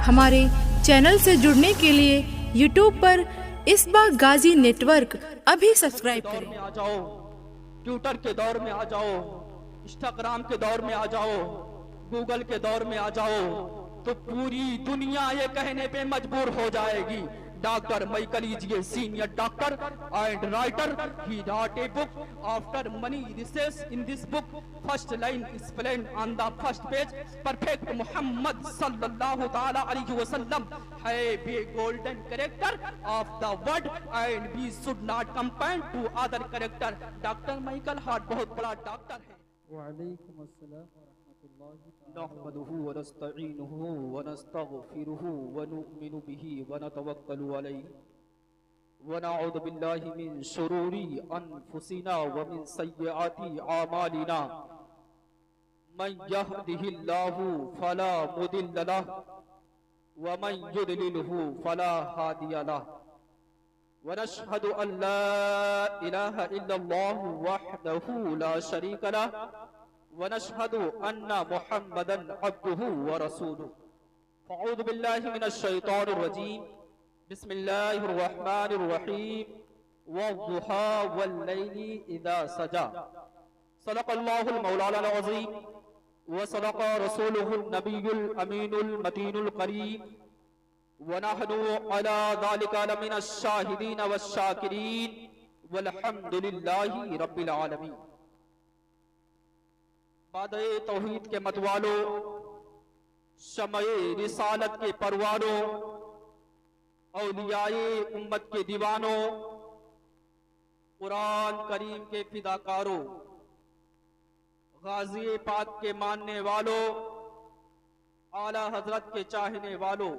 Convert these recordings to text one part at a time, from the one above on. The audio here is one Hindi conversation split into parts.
हमारे चैनल से जुड़ने के लिए YouTube पर इसबाग गाजी नेटवर्क अभी सब्सक्राइब करें। आ जाओ, ट्विटर के दौर में आ जाओ, इंस्टाग्राम के दौर में आ जाओ, गूगल के दौर में आ जाओ, तो पूरी दुनिया ये कहने पे मजबूर हो जाएगी doctor Michael is a senior doctor and writer. He wrote a book after many research. In this book, first line explained on the first page. Perfect Muhammad sallallahu ta'ala alaihi wasallam have a golden character of the world and we should not compare to other character. Doctor Michael Hart बहुत बड़ा डॉक्टर है. वालेकुम अस्सलाम वरहमतुल्लाहि नहमदुहु व नस्तईनुहु व नस्तगफिरुहु व नु'मिनु बिही व नतवक्कलु अलैहि व नऊज़ु बिल्लाहि मिन शुरूरि अनफुसिना व मिन सय्यिआति आमालिना. मन यहदिहिल्लाहु फला मुदिल्ल लहु व मन युद्लिलहु फला हादिय लहु. व नशहदु अन ला इलाहा इल्लल्लाहु वहदहु ला शरीक लहु व नशहदु अन्ना मुहम्मदन अब्दुहु व रसूलुहु. अऊज़ु बिल्लाहि मिनश शैतानिर रजीम. बिस्मिल्लाहिर रहमानिर रहीम. वद्दुहा वल्लैलि इज़ा सजा. सदक़ल्लाहुल मौलानाल अज़ीम व सदक़ रसूलुहुन नबियुल अमीनुल मतीनुल करीम व नहनु अला ज़ालिका लमिनश शाहिदीन वश्शाकिरीन वल्हम्दुलिल्लाहि रब्बिल आलमीन. बादए तौहीद के मतवालों, शमए रिसालत के परवानों, औलियाए उम्मत के दीवानों, कुरान करीम के फिदाकारों, गाज़ी पाक के मानने वालों, आला हजरत के चाहने वालों,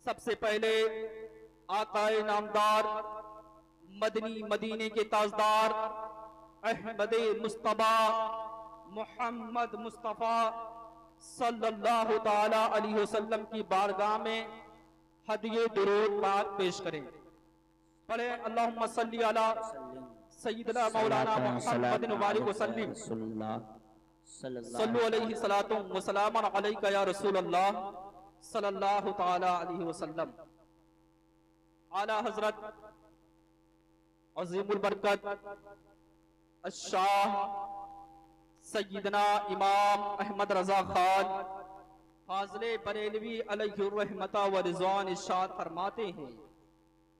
सबसे पहले आकाए नामदार मदनी मदीने के ताजदार अहमदे मुस्तफा मोहम्मद मुस्तफ़ा सल्लल्लाहु ताला अलैहि वसल्लम की बारगाह में हदिये दुरूद पाक पेश करें. पढ़े अल्लाहुम्मा सल्ली अला सय्यिदना मौलाना मुहम्मदिन व आलिहि वसल्लम सल्लल्लाहु अलैहि सलातु व सलामुन अलैका या रसूलल्लाह सल्लल्लाहु ताला अलैहि वसल्लम. आला हजरत अज़ीमुल बरकत अश-शाह सय्यदना इमाम अहमद रजा खान फाज़िले बरेलवी अलैहिर रहमता व रिज़वान इरशाद फरमाते हैं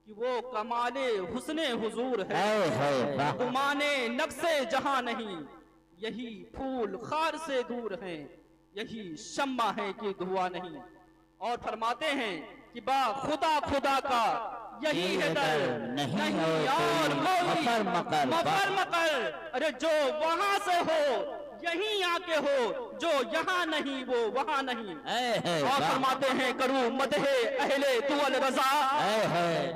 कि वो कमाले हुस्ने हुजूर है, गुमाने नक्शे जहां नहीं, यही फूल खार से दूर हैं, यही शम्मा है कि धुआं नहीं. और फरमाते हैं कि बा खुदा खुदा का यही है दर, नहीं और कोई मकर मकर. अरे जो वहां से हो यहीं आके हो, जो यहाँ नहीं वो वहाँ नहीं. और फरमाते हैं करूं मदहे अहले तुअल रजा,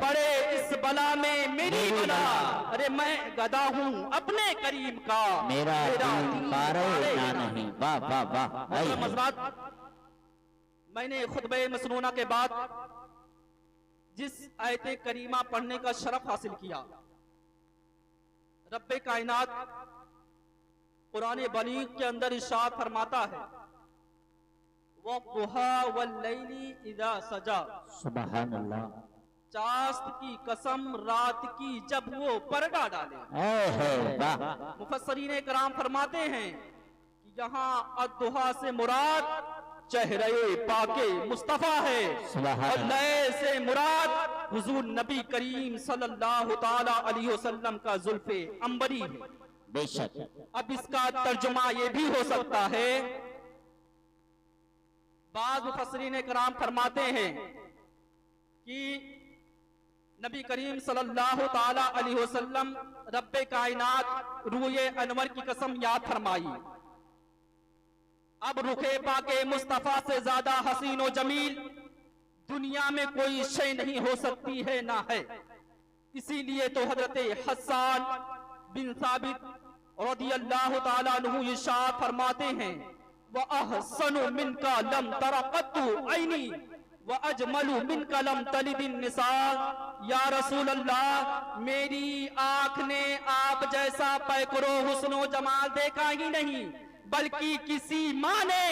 पड़े इस बला में मेरी बला. अरे मैं गदा हूँ अपने करीम का, मेरा नहीं. वाह वाह वाह. मैंने खुतबे मसनूना के बाद जिस आयते करीमा पढ़ने का शरफ हासिल किया, रब्बे कायनात कुरान बलीग के अंदर इरशाद फरमाता है वद्दुहा वल्लैलि इज़ा सजा. सुभान अल्लाह. चास्त की कसम रात की जब वो पर्दा डाले. मुफस्सरीन कराम फरमाते हैं कि यहाँ अद्दुहा से मुराद चेहरे पाके मुस्तफा है और लय से मुराद हुजूर नबी करीम सल्लल्लाहु ताला अलैहि वसल्लम का जुल्फे अंबरी है. बेशक. अब इसका तर्जुमा ये भी हो सकता है, बाज़ मुफस्सिरीन कराम फरमाते हैं कि नबी करीम सल्लल्लाहु ताला अलैहि वसल्लम रब्बे कायनात रूए अनवर की कसम याद फरमाई. अब रुखे पाके मुस्तफा से ज्यादा हसीन और जमील दुनिया में कोई शय नहीं हो सकती है ना है. इसीलिए तो हजरत हस्सान बिन साबित रदियल्लाहु ताला अन्हु इरशाद फरमाते हैं व अहसनु मिनका लम तरा कत्तु ऐनी व अजमलु मिनका लम तलिदिन निसा. या रसूल अल्लाह, मेरी आंख ने आप जैसा पैकरो हुस्नो जमाल देखा ही नहीं, बल्कि किसी माँ ने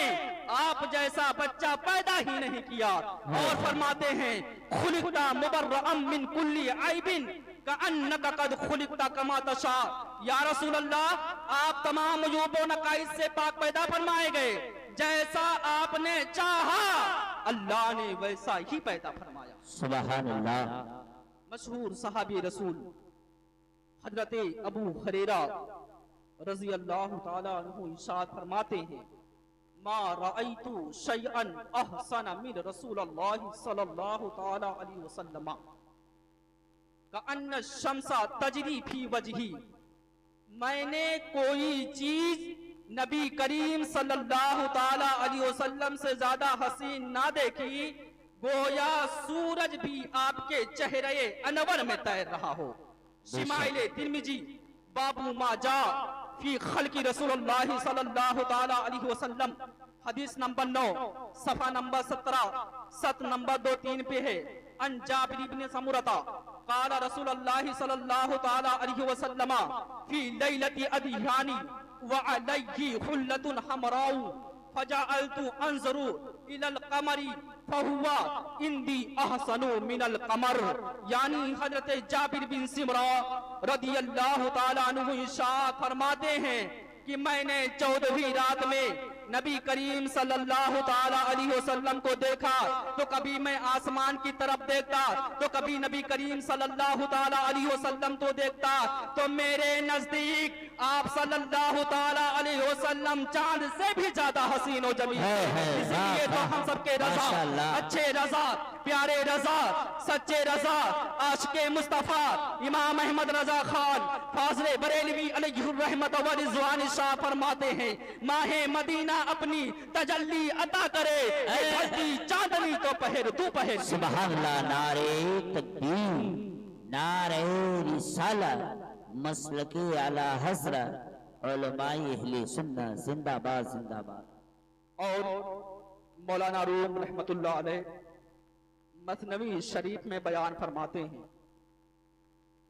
आप जैसा बच्चा पैदा ही नहीं किया। और फरमाते हैं खुलिक़ता मुबर्रअम मिन कुल्ली ऐबिन कअन्नका कद खुलिक़ता कमा तशा। या रसूल अल्लाह, आप तमाम अयूबो नकाइस से पाक पैदा फरमाए गए, जैसा आपने चाहा अल्लाह ने वैसा ही पैदा फरमाया। सुभान अल्लाह। मशहूर सहाबी रसूल हजरत अबू हुरैरा रज़ी अल्लाह ताला अन्हु इरशाद फरमाते हैं, मा रअयतु शैअन अहसन मिन रसूलिल्लाह सल्लल्लाहु ताला अलैहि वसल्लम कअन्न शम्सा तजरी फी वजही। मैंने कोई चीज नबी करीम सल्लल्लाहु ताला अलैहि वसल्लम से ज्यादा हसीन ना देखी, गोया सूरज भी आपके चेहरे अनवर में तैर रहा हो। शिमाइले तिर्मिजी बाबू माजा फी खल्की रसूलुल्लाह सल्लल्लाहु ताला अलैहि वसल्लम, हदीस नंबर 9 सफा नंबर 17 सत नंबर 23 पे है। अन जाबिर इब्न समुरता काला रसूलुल्लाह सल्लल्लाहु ताला अलैहि वसल्लम फी लैलति अदियानी व अलैहि हुल्लतुन हमराउ फजअलतु अंज़ुरु इलल कमरी फहुवा इंदी अहसनु मिनल कमर। यानी हजरत जाबिर बिन सिमरा रदियल्लाहु ताला अन्हु इरशाद फरमाते हैं कि मैंने 14वीं रात में नबी करीम सल्लल्लाहु ताला अलैहि वसल्लम को देखा, तो कभी मैं आसमान की तरफ देखता, तो कभी नबी करीम सल्लल्लाहु ताला अलैहि वसल्लम को देखता, तो मेरे नजदीक आप सल्लल्लाहु ताला अलैहि वसल्लम चांद से भी ज्यादा हसीन और जमील। इसलिए तो हम सबके रजा, अच्छे रजा, प्यारे रजा, सच्चे रजा, आशिके मुस्तफा इमाम अहमद रजा खान फाज़िले बरेलवी अलैहि रहमत व रिज़वान इरशाद फरमाते हैं, माहे मदीना अपनी तजल्ली अता करे, धरती चांदनी तो पहर तू पहर। सुभान अल्लाह। नारे तकबीर, नारे रिसालत, मसलके आला हज़रत उलमाए अहले सुन्नत जिंदाबाद जिंदाबाद। और मौलाना रूम रहमतुल्लाह अलैह मसनवी शरीफ में बयान फरमाते हैं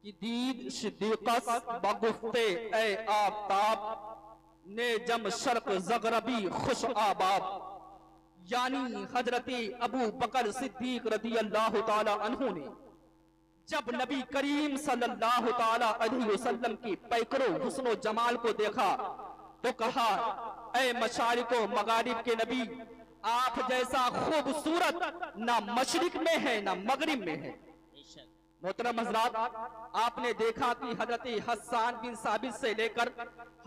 कि दीद सिद्दीक़स बगुफ्ते ए आफताब ने जम शर्क ज़गरबी खुश आबाब। यानी हजरती अबू बकर सिद्दीक रदियल्लाहु ताला अन्हु ने जब नबी करीम सल्लल्लाहु ताला अलैहि वसल्लम की पैकरो हुस्नो जमाल को देखा, तो कहा, ए मशारिको मगारिब के नबी, आप जैसा खूबसूरत ना मशरिक में है ना मगरिब में है। मोहतरम हज़रात, आपने देखा कि हजरत हस्सान बिन साबित से लेकर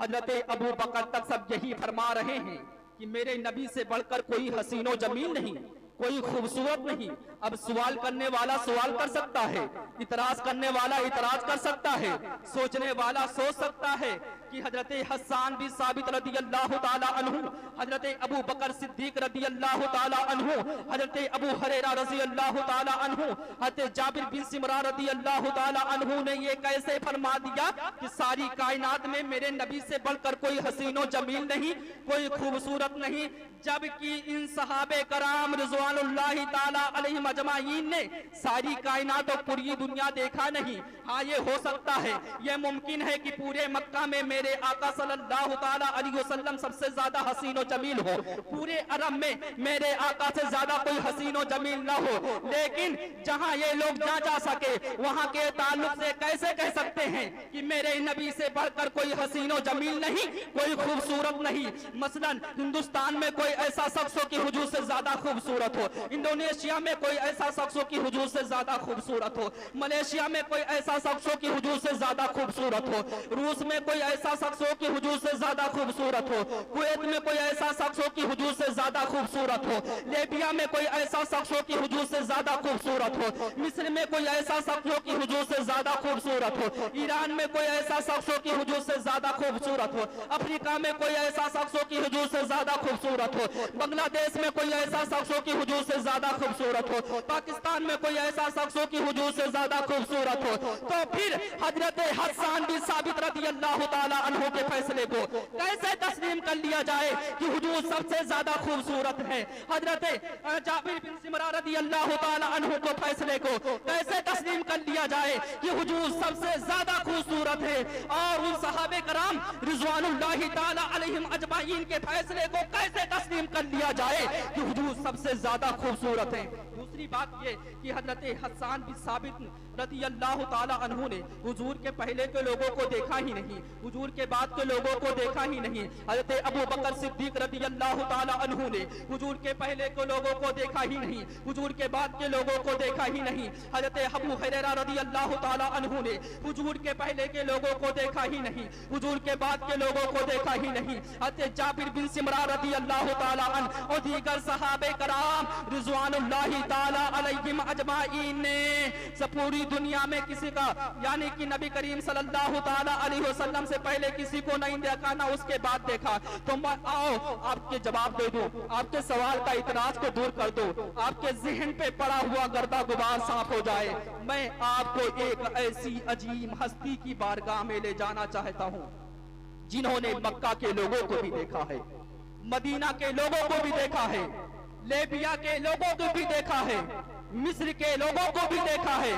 हजरत अबू बकर तक सब यही फरमा रहे हैं कि मेरे नबी से बढ़कर कोई हसीनो जमील नहीं, कोई खूबसूरत नहीं। अब सवाल करने वाला सवाल कर सकता है, इतराज करने वाला इतराज कर सकता है, सोचने वाला सोच सकता है कि हजरत हस्सान बिन साबित रदियल्लाहु ताला अन्हु, हजरत अबू बकर सिद्दीक रदियल्लाहु ताला अन्हु, हजरत अबू हुरैरा रज़ियल्लाहु ताला अन्हु, हजरत जाबिर बिन सिमरा रदियल्लाहु ताला अन्हु ने ये कैसे फरमा दिया कि सारी कायनात में मेरे नबी से बढ़कर कोई हसीनो जमील नहीं, कोई खूबसूरत नहीं, जबकि इन सहाबे कराम रिज़वानुल्लाहि ताला अलैहिम अजमाइन ने सारी कायनात और पूरी दुनिया देखा नहीं। हाँ, ये हो सकता है, ये मुमकिन है कि पूरे मक्का में मेरे आका सल्लल्लाहु ताला अलैहि वसल्लम सबसे ज्यादा हसीन और जमील हो, पूरे अरब में मेरे आका से ज्यादा कोई हसीन और जमील न हो। लेकिन जहाँ ये लोग ना जा सके, वहाँ के ताल्लुक से कैसे कह सकते हैं कि मेरे नबी से बढ़कर कोई हसीन और जमील नहीं, कोई खूबसूरत नहीं। मसलन हिंदुस्तान में कोई ऐसा शख्स हो कि हुजूर से ज्यादा खूबसूरत हो, इंडोनेशिया में कोई ऐसा शख्स हो कि हुजूर से ज्यादा खूबसूरत हो, मलेशिया में कोई ऐसा शख्स हो कि हुजूर से ज्यादा खूबसूरत हो, रूस में कोई ऐसा शख्स हो कि हुजूर से ज्यादा खूबसूरत हो, कुवैत में कोई ऐसा शख्स हो कि हुजूर से ज्यादा खूबसूरत हो, लीबिया में कोई ऐसा शख्स हो कि हुजूर से ज्यादा खूबसूरत हो, मिस्र में कोई ऐसा शख्स हो कि हुजूर से ज्यादा खूबसूरत हो, ईरान में कोई ऐसा शख्स हो कि हुजूर से ज्यादा खूबसूरत हो, अफ्रीका में कोई ऐसा शख्स हो कि हुजूर से ज्यादा खूबसूरत हो, बांग्लादेश में कोई ऐसा शख्स हो कि हुजूर से ज्यादा खूबसूरत हो, पाकिस्तान में कोई ऐसा शख्स हो कि हुजूर से ज्यादा खूबसूरत हो, तो फिर हजरत हसन बिन साबित रज़ी अल्लाह ताला अन्हु के फैसले को कैसे तस्लीम कर लिया जाए कि हुजूर सबसे ज्यादा खूबसूरत है। हजरत जाबिर बिन सिमरा रज़ी अल्लाह ताला अन्हु को फैसले को कैसे तस्लीम कर लिया जाए कि हुजूर सबसे ज्यादा खूबसूरत है, और उन सहाबे कराम रिज़वानुल्लाहि ताला अलैहिम अजमाइन के फैसले को कैसे तस्लीम कर लिया जाए कि हुजूर सबसे ज्यादा खूबसूरत है। दूसरी बात ये कि हजरत हसन बिन साबित रज़ी अल्लाह ताला अन्हु ने हुजूर के पहले के लोगों को देखा ही नहीं, हुजूर के बाद के लोगों को देखा ही नहीं। हजरत अबू बकर सिद्दीक रज़ी अल्लाह ताला अन्हु ने हुजूर के पहले के लोगों को देखा ही नहीं, हुजूर के बाद के लोगों को देखा ही नहीं। हजरत अबू हुरैरा रज़ी अल्लाह ताला अन्हु ने हुजूर के पहले के लोगों को देखा ही नहीं, हुजूर के बाद के लोगों को देखा ही नहीं। हजरत जाबिर बिन सिमरा रज़ी अल्लाह ताला अन्हु और दीगर सहाबे कराम रिज़वानुल्लाहि ताला अलैहिम अजमाइन ने पूरी दुनिया में किसी का यानी कि नबी करीम सल्लल्लाहु ताला अलैहि वसल्लम से पहले किसी को नहीं देखा, ना उसके बाद देखा। तो मैं आओ आपके जवाब दे दूं, आपके सवाल का इतराज को दूर कर दो, आपके ज़हन पे पड़ा हुआ गर्दा गुबार साफ हो जाए। मैं आपको एक ऐसी अजीम हस्ती की बारगाह में ले जाना चाहता हूँ जिन्होंने मक्का के लोगों को भी देखा है, मदीना के लोगों को भी देखा है, लेबिया के लोगों को भी देखा है, मिस्र के लोगों को भी देखा है,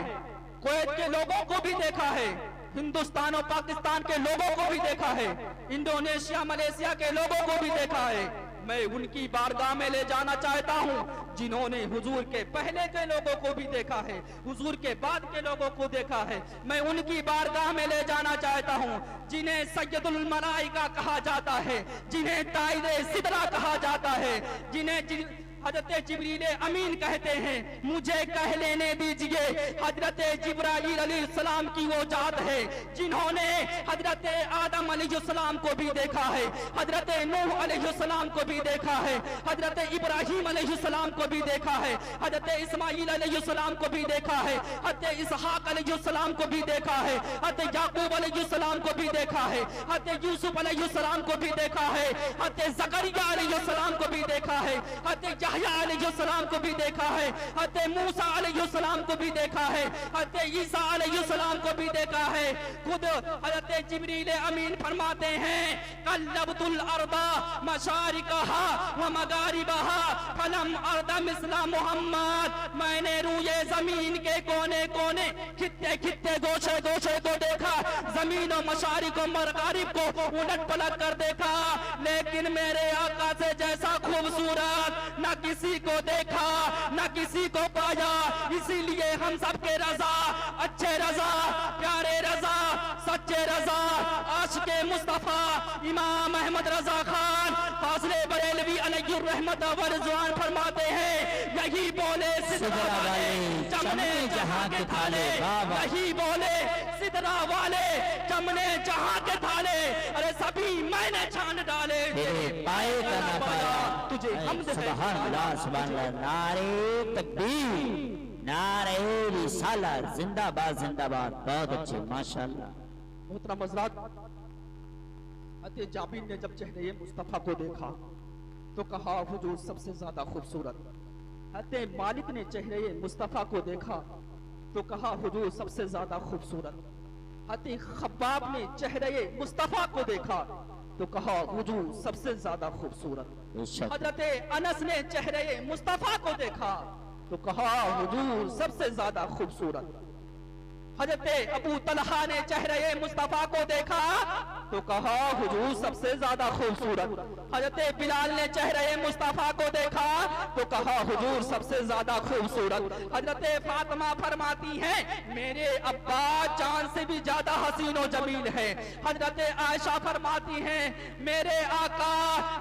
कुवैत के लोगों को भी देखा है, हिंदुस्तान और पाकिस्तान के लोगों को भी देखा है, इंडोनेशिया मलेशिया के लोगों को भी देखा है। मैं उनकी बारगाह में ले जाना चाहता हूँ जिन्होंने हुजूर के पहले के लोगों को भी देखा है, हुजूर के बाद के लोगों को देखा है। मैं उनकी बारगाह में ले जाना चाहता हूँ जिन्हें सैयदुल मलाइका कहा जाता है, जिन्हें ताइरे सिदरा कहा जाता है, जिन्हें हजरत जिब्रील अमीन कहते हैं। मुझे कह लेने दीजिए हजरत जिब्राइल अलैहिस्सलाम की वो जात है जिन्होंने हजरत आदम अलैहिस्सलाम को भी देखा है, हजरत नूह अलैहिस्सलाम को भी देखा है, हजरत इब्राहिम अलैहिस्सलाम को भी देखा है, हजरत इस्माइल अलैहिस्सलाम को भी देखा है, हजरत इसहाक अलैहिस्सलाम को भी देखा है, हजरत याकूब अलैहिस्सलाम को भी देखा है, हजरत यूसुफ अलैहिस्सलाम को भी देखा है, हजरत जकरिया अलैहिस्सलाम को भी देखा है, हजरत यहया अलैहिस्सलाम को भी देखा है, हजरत मूसा अलैहिस्सलाम को भी देखा है, हजरत ईसा अलैहिस्सलाम को भी देखा है। खुद हजरत जिब्रील अमीन फरमाते हैं कल्लबतुल अर्दा मशारिकहा व मगारिबहा फलम अर्दा मिस्ला मुहम्मद। मैंने रूए जमीन के कोने कोने खित्ते खित्ते गोशे गोशे को देखा, जमीन और मशारिक और मगारिब को उलट पलट कर देखा, लेकिन मेरे आका से जैसा खूबसूरत न किसी को देखा न किसी को पाया। इसीलिए हम सबके रजा, अच्छे रजा, प्यारे रजा, सच्चे रजा, आशिके मुस्तफा इमाम अहमद रजा खान फाज़िले बरेलवी अलैहि रहमत व रिज़वान फरमाते हैं यही बोले सिदरा वाले चमने जहां के थाले, यही बोले सिदरा वाले चमने जहां के थाले, अरे सभी मैंने छान डाले तेरे पाए का ना पाया तुझे हमद है। सुभान अल्लाह सुभान अल्लाह, नारे तकबीर, नारे रिसालत, जिंदाबाद जिंदाबाद। बहुत अच्छे माशाअल्लाह। मोहतरम हज़रात, हज़रत जाबिर ने जब चेहरे मुस्तफ़ा को देखा तो कहा हुजूर सबसे ज्यादा खूबसूरत। हज़रत मालिक ने चेहरे मुस्तफ़ा को देखा तो कहा हुजूर सबसे ज्यादा खूबसूरत। हज़रत खब्बाब ने चेहरे मुस्तफ़ा को देखा तो कहा हुजूर सबसे ज्यादा खूबसूरत। हज़रत अनस ने चेहरे मुस्तफ़ा को देखा तो कहा हुजूर सबसे ज्यादा खूबसूरत। हज़रत अबू तलहा ने चेहरे मुस्तफ़ा को देखा तो कहा हुजूर सबसे ज्यादा खूबसूरत। हज़रत बिलाल ने चेहरे मुस्तफ़ा को देखा तो कहा हुजूर सबसे ज्यादा खूबसूरत। हज़रत फातिमा फरमाती हैं मेरे अब्बा चांद से भी ज्यादा हसीन और जमील है। हज़रत आयशा फरमाती हैं मेरे आका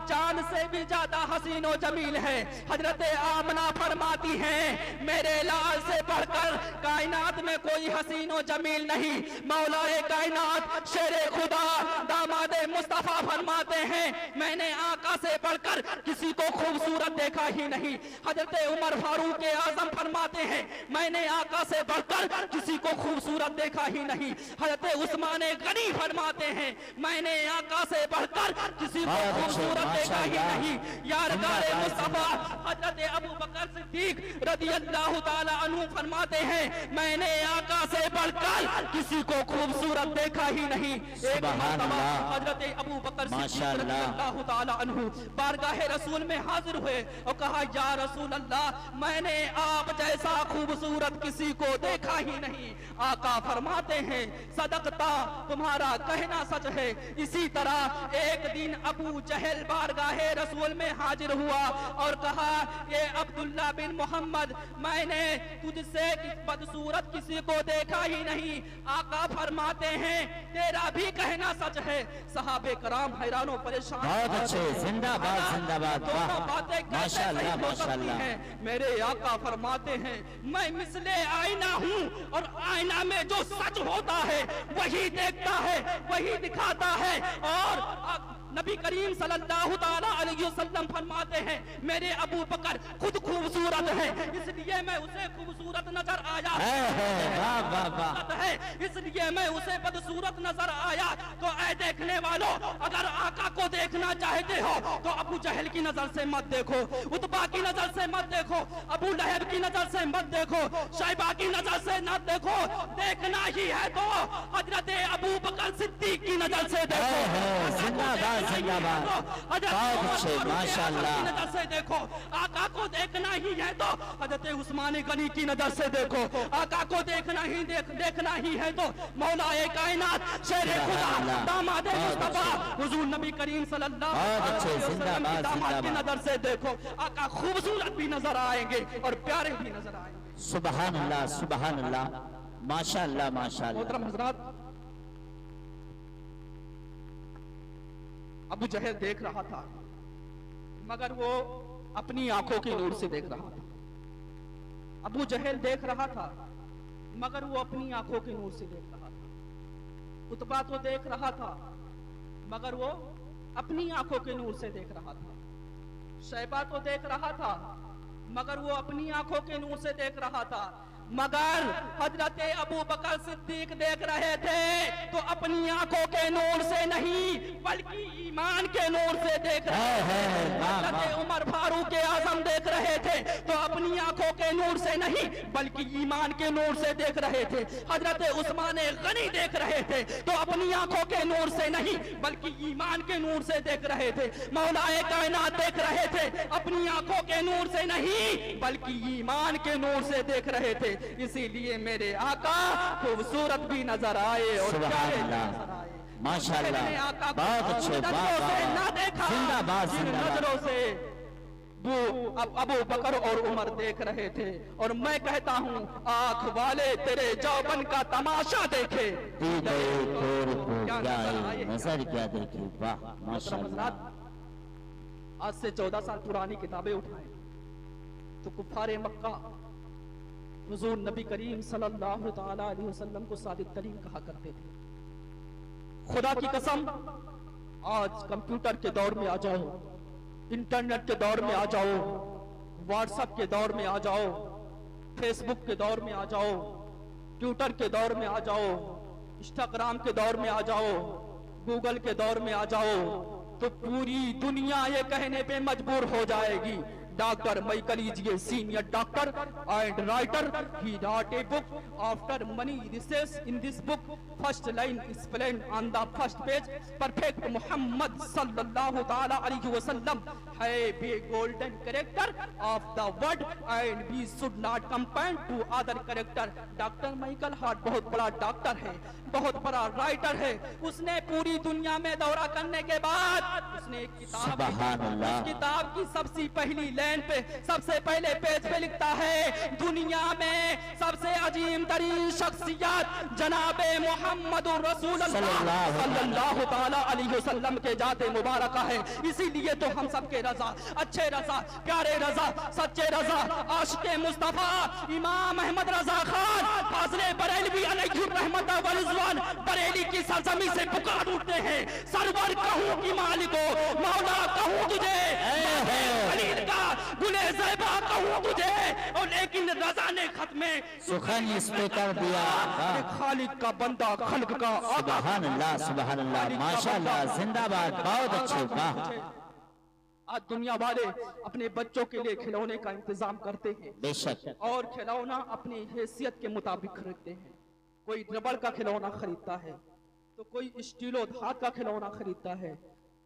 चांद से भी ज्यादा हसीन और जमील है। हज़रत आमना फरमाती हैं मेरे लाल से बढ़कर कायनात में कोई हसीन हसीनो जमील नहीं, मौलाए कायनात शेरे खुदा दामादे मुस्तफा फरमाते हैं, मैंने आका से बढ़कर किसी को खूबसूरत देखा ही नहीं। हजरत उमर फारूक आजम फरमाते हैं, मैंने आका से बढ़कर किसी को खूबसूरत देखा ही नहीं। हजरत उस्मान गनी फरमाते हैं, मैंने आका से बढ़कर किसी को खूबसूरत देखा ही नहीं। यारगारे मुस्तफा हजरत अबू बकर सिद्दीक रज़ी अल्लाह ताला अन्हु फरमाते हैं, मैंने आका से बढ़कर किसी को खूबसूरत देखा ही नहीं। एक मर्तबा हजरत अबू बकर सिद्दीक रज़ी अल्लाह ताला अन्हु बारगाहे रसूल में हाजिर हुए और कहा, या रसूल अल्लाह, मैंने आप जैसा खूबसूरत किसी को देखा ही नहीं। आका फरमाते हैं, सदकता, तुम्हारा कहना सच है। इसी तरह एक दिन अबू जहल बारगाहे रसूल में हाजिर हुआ और कहा, ये अब्दुल्ला बिन मोहम्मद, मैंने तुझसे बदसूरत किसी को देखा ही नहीं। आका फरमाते हैं, तेरा भी कहना सच है। सहाबे कराम हैरानों परेशान, बहुत अच्छे, जिंदाबाद जिंदाबाद, दोनों बातें कैसे सही हो सकती हैं? मेरे आका फरमाते हैं, मैं मिसले आईना हूँ और आईना में जो सच होता है वही देखता है, वही दिखाता है। और नबी करीम सल्लल्लाहु ताला अलैहि वसल्लम फरमाते हैं, मेरे अबू बकर खुद खूबसूरत है, इसलिए मैं उसे खूबसूरत नजर आया है, इसलिए मैं उसे बदसूरत नजर आया। तो ऐ देखने वालों, अगर आका को देखना चाहते हो तो अबू जहल की नजर से मत देखो, उतबा की नजर से मत देखो, अबू लहब की नजर से मत देखो, शैबा की नजर से न देखो। देखना ही है तो हजरत अबू बकर सिद्दीक की नजर से देखो। माशाअल्लाह, नजर से देखो। आका को देखना ही है तो हजरत उस्मान गनी की नजर से देखो। आका को देखना ही है तो मौलाए कायनात शेरे खुदा दामादे मुस्तफा हुजूर नबी करीम सल्लल्लाहु अलैहि वसल्लम की दामाद की नजर से देखो। आका खूबसूरत भी नजर आएंगे और प्यारे भी नजर आएंगे। सुभान अल्लाह, सुभान अल्लाह, माशाअल्लाह माशाअल्लाह। मोहतरम हजरात, अबू जहल देख रहा था, मगर वो अपनी आंखों की नूर से देख रहा था। अबू जहल देख रहा था, मगर वो अपनी आंखों की नूर से देख रहा था। उतबा तो देख रहा था, मगर वो अपनी आंखों के नूर से देख रहा था। शैबा तो देख रहा था, मगर वो अपनी आंखों के नूर से देख रहा था। मगर हजरत अबू बकर सिद्दीक देख रहे थे तो अपनी आंखों के नूर से नहीं, बल्कि ईमान के नूर से देख रहे थे। हजरत उमर फारूक आजम देख रहे थे तो अपनी आंखों के नूर से नहीं, बल्कि ईमान के नूर से देख रहे थे। हजरत उस्मान गनी देख रहे थे तो अपनी आंखों के नूर से नहीं, बल्कि ईमान के नूर से देख रहे थे। मौलाए कायनात देख रहे थे अपनी आंखों के नूर से नहीं, बल्कि ईमान के नूर से देख रहे थे। इसीलिए मेरे आका खूबसूरत भी नजर आए और प्यारे भी नजर आए। माशाअल्लाह, बहुत अच्छे, ना देखा, जिंदाबाद नजरों से वो अबू बकर और उमर देख रहे थे। और मैं कहता हूँ, आंख वाले तेरे जौबन का तमाशा देखे, नजर क्या देखे। वाह माशाअल्लाह। आज से 14 साल पुरानी किताबें उठाएं तो कुफारे मक्का हुजूर नबी करीम सल्लल्लाहु ताला अलैहि वसल्लम को सादिक तरीन कहा करते थे। खुदा की कसम, आज कंप्यूटर के दौर में आ जाओ, इंटरनेट के दौर में आ जाओ, व्हाट्सएप के दौर में आ जाओ, फेसबुक के दौर में आ जाओ, ट्विटर के दौर में आ जाओ, इंस्टाग्राम के दौर में आ जाओ, गूगल के दौर में आ जाओ, तो पूरी दुनिया ये कहने पे मजबूर हो जाएगी, doctor Michael is a senior doctor and writer, he wrote a book after many research. In this book first line explained on the first page, perfect Mohammad सल्लल्लाहु ताला अलैहि वसल्लम have a golden character of the word and we should not compare to other character. Doctor Michael Hart बहुत बड़ा डॉक्टर है, बहुत बड़ा राइटर है। उसने पूरी दुनिया में दौरा करने के बाद उसने एक किताब, उस किताब की सबसे पहली मैगजीन पे सबसे पहले पेज पे लिखता है, दुनिया में सबसे अजीम तरीन शख्सियत जनाबे मोहम्मद रसूलुल्लाह सल्लल्लाहु ताला अलैहि वसल्लम के जाते मुबारक है। इसीलिए तो हम सबके रजा, अच्छे रजा, प्यारे रजा, सच्चे रजा, आशिक़े मुस्तफा इमाम अहमद रजा खान फाज़िले बरेलवी अलैहि रहमत व रिज़वान बरेली की सरजमी से पुकार उठते हैं, सरवर कहूं कि मालिको, मौला कहूं तुझे, खलील का गुले ज़ैबा कहूं तुझे, और लेकिन रजा ने खत में सुखन इस पे कर दिया। खालिक का बंदा, खल्क का आका। सुभान अल्लाह, सुभान अल्लाह, माशाअल्लाह, जिंदाबाद, बहुत अच्छे, वाह। आज दुनिया वाले अपने बच्चों के लिए खिलौने का इंतजाम करते हैं, बेशक, और खिलौना अपनी हैसियत के मुताबिक खरीदते हैं। कोई रबड़ का खिलौना खरीदता है, तो कोई स्टीलो धात का खिलौना खरीदता है,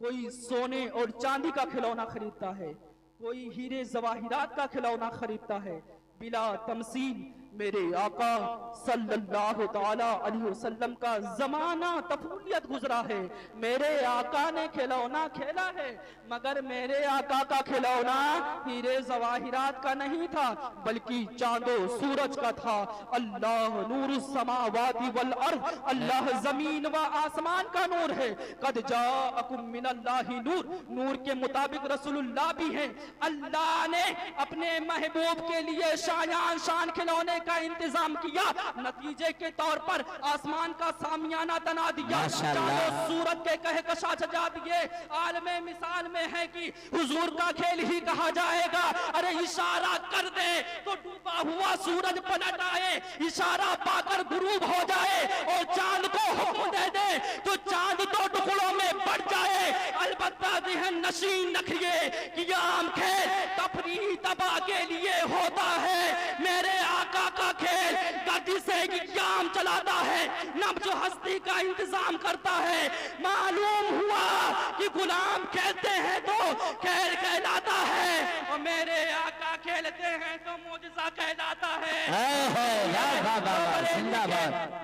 कोई सोने और चांदी का खिलौना खरीदता है, कोई हीरे जवाहिरात का खिलौना खरीदता है। बिला तमसील मेरे आका सल्लल्लाहु ताला अलैहि वसल्लम का जमाना तफूलियत गुजरा है। मेरे आका ने खिलौना खेला है, मगर मेरे आका का खिलौना हीरे जवाहिरात का नहीं था, बल्कि चांदो सूरज का था। अल्लाह नूर समावाति वल अर्द, अल्लाह जमीन व आसमान का नूर है। कद जाअकुम मिनल्लाहि नूर, नूर के मुताबिक रसूलुल्लाह भी है। अल्लाह ने अपने महबूब के लिए शायान शान खिलौने का इंतजाम किया, नतीजे के तौर पर आसमान का सामियाना तना दिया, सूरज के कहकशा सजा दिए। आलमे मिसाल में है कि हुजूर का खेल ही कहा जाएगा। अरे इशारा कर दे तो डूबा हुआ सूरज पलट आए, इशारा पाकर गुरूब हो जाए, और चांद को हुक्म दे दे तो चांद तो टुकड़ों में बढ़ जाए। अलबत्ता ज़हन नशीन रखिए कि आम खेल तफरीह तबाह के लिए होता है। मेरे आका का खेल गति से ज्ञान चलाता है, नब्ज हस्ती का इंतजाम करता है। मालूम हुआ कि गुलाम खेलते हैं तो खेल कहलाता है, और मेरे आका खेलते हैं तो मुजज़ा कहलाता है।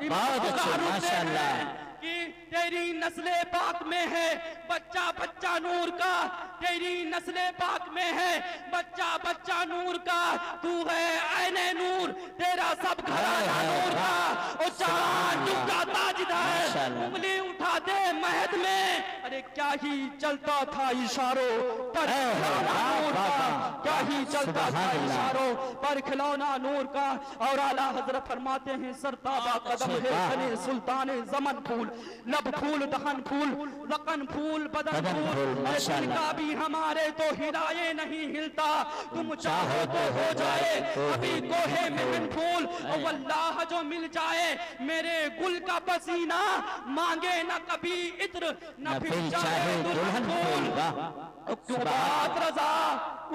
बहुत अच्छे, माशाअल्लाह। कि तेरी नस्ले पाक में है बच्चा बच्चा नूर का, तेरी नस्ले पाक में है बच्चा बच्चा नूर का। तू है ऐने नूर, तेरा सब घराना नूर का। और चांद टूटा ताजदार उंगली उठा दे महद में। अरे क्या ही चलता था इशारों पर खिलौना नूर का, क्या ही चलता था इशारों पर खिलौना नूर का। और आला हजरत फरमाते हैं, सरताबा कदम है खने सुल्ताने जमन फूल, लब फूल दहन फूल रकन फूल बदन फूल, का भी हमारे तो हिलाए नहीं हिलता। तुम चाहो तो हो जाए अभी गोहे में फूल, और अल्लाह जो मिल जाए मेरे गुल का पसीना, मांगे न कभी इत्र न फिर चाहे दुल्हन फूल। क्यों बात रजा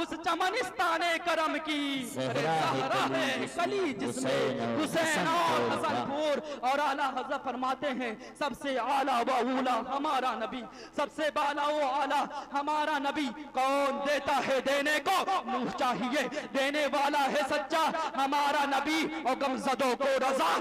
उस चमनिस्ताने करम की, ज़हरा है कली जिसमें हुसैन और हसनपुर। और आला हज़रत फरमाते हैं, सबसे आला व ऊला हमारा नबी, सबसे बाला व आला हमारा नबी। कौन देता है देने को, मुंह चाहिए देने वाला है सच्चा हमारा नबी। और गमज़दों को रजा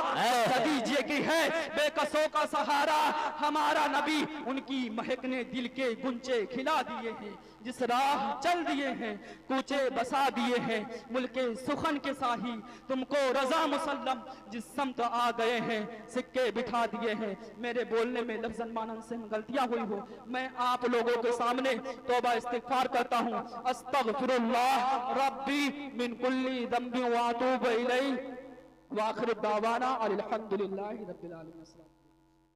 दीजिए की है बेकसों का सहारा हमारा नबी। उनकी महक ने दिल के गुंचे खिला दिए हैं, जिस राह चल दिए हैं कूचे बसा दिए हैं। मुल्के सुखन के साही तुमको रजा मुसल्लम, जिस समत आ गए हैं सिक्के बिठा दिए हैं। मेरे बोलने में लफ्ज़न मानन से गलतियां हुई हो, मैं आप लोगों के सामने तौबा इस्तिग़फ़ार करता हूँ। अस्तग़फ़िरुल्लाह रब्बी मिन कुल्ली ज़ंबि व अतूबु इलैहि। व आखिर दावाना अल्हम्दुलिल्लाहि रब्बिल आलमीन।